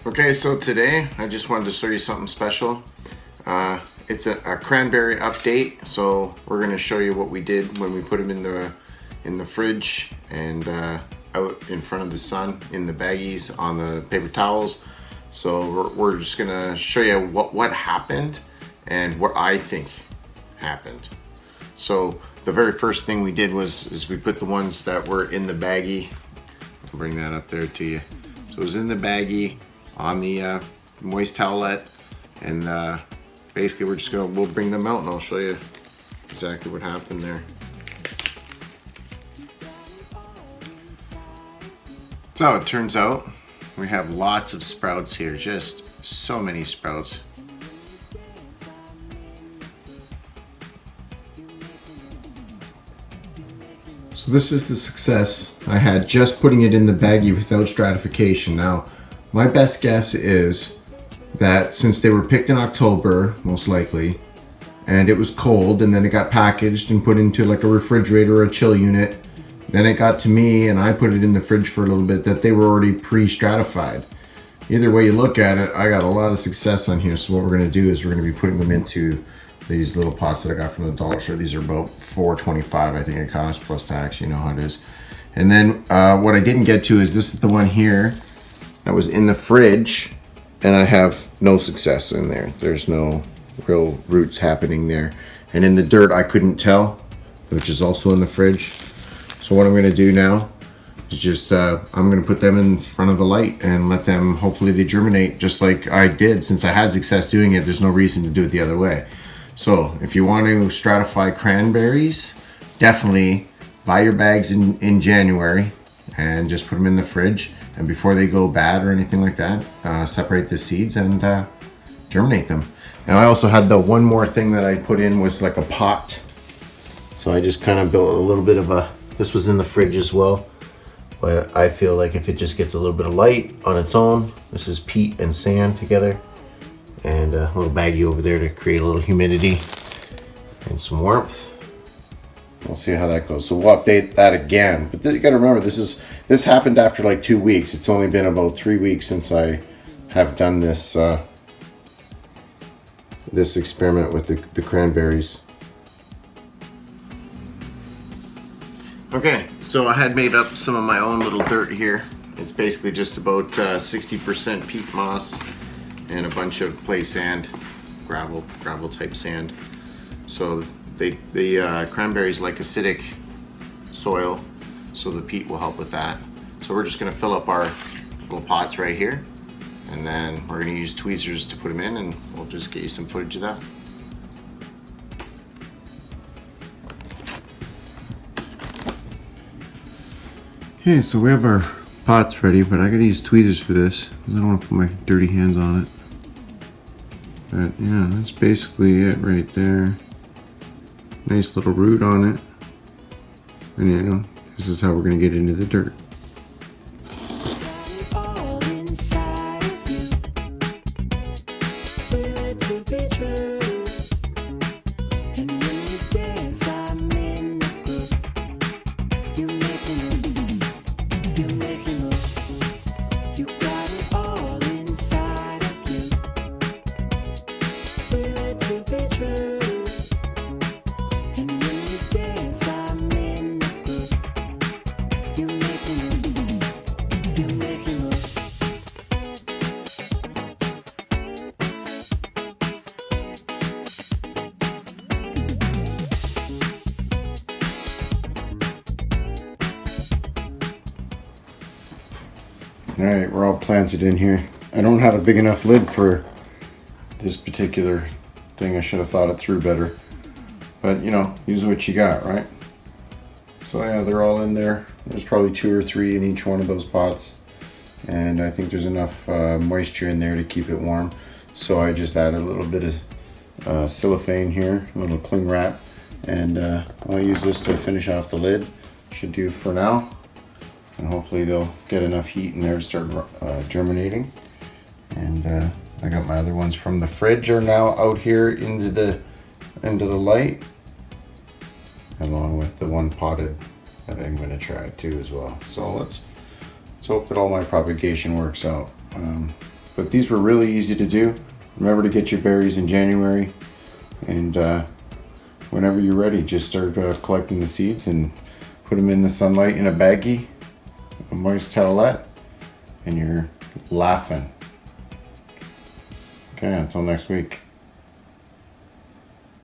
Okay, so today I just wanted to show you something special. It's a cranberry update. So we're going to show you what we did when we put them in the fridge and out in front of the sun in the baggies on the paper towels. So we're just going to show you what happened and what I think happened. So the very first thing we did is we put the ones that were in the baggie. I'll bring that up there to you. So it was in the baggie on the moist towelette, and basically we'll bring them out and I'll show you exactly what happened there. So it turns out we have lots of sprouts here, just so many sprouts. So this is the success I had just putting it in the baggie without stratification. Now, my best guess is that since they were picked in October, most likely, and it was cold, and then it got packaged and put into like a refrigerator or a chill unit, then it got to me and I put it in the fridge for a little bit, that they were already pre-stratified. Either way you look at it, I got a lot of success on here. So what we're going to do is we're going to be putting them into these little pots that I got from the dollar store. These are about $4.25, I think it costs, plus tax. You know how it is. And then what I didn't get to is this is the one here that was in the fridge, and I have no success in there. There's no real roots happening there. And in the dirt I couldn't tell, which is also in the fridge. So what I'm going to do now is just I'm going to put them in front of the light and let them, hopefully they germinate just like I did. Since I had success doing it, there's no reason to do it the other way. So if you want to stratify cranberries, definitely buy your bags in January and just put them in the fridge. And before they go bad or anything like that, separate the seeds and germinate them. And I also had the one more thing that I put in was like a pot. So I just kind of built a little bit of this was in the fridge as well. But I feel like if it just gets a little bit of light on its own, this is peat and sand together. And a little baggie over there to create a little humidity and some warmth. We'll see how that goes. So we'll update that again. But you got to remember, this happened after like 2 weeks. It's only been about 3 weeks since I have done this this experiment with the cranberries. Okay, so I had made up some of my own little dirt here. It's basically just about 60% peat moss and a bunch of clay sand, gravel type sand. So the cranberries like acidic soil, so the peat will help with that. So we're just going to fill up our little pots right here, and then we're going to use tweezers to put them in, and we'll just get you some footage of that. Okay, so we have our pots ready, but I gotta use tweezers for this because I don't want to put my dirty hands on it. But yeah, that's basically it right there. Nice little root on it. And you know, this is how we're gonna get into the dirt. Alright, we're all planted in here. I don't have a big enough lid for this particular thing. I should have thought it through better. But you know, use what you got, right? So yeah, they're all in there. There's probably 2 or 3 in each one of those pots. And I think there's enough moisture in there to keep it warm. So I just added a little bit of cellophane here, a little cling wrap. And I'll use this to finish off the lid. Should do for now. And hopefully they'll get enough heat in there to start germinating. And I got my other ones from the fridge are now out here into the light, along with the one potted that I'm going to try too as well. So let's hope that all my propagation works out. But these were really easy to do. Remember to get your berries in January, and whenever you're ready, just start collecting the seeds and put them in the sunlight in a baggie, a moist towelette, and you're laughing. Okay, until next week.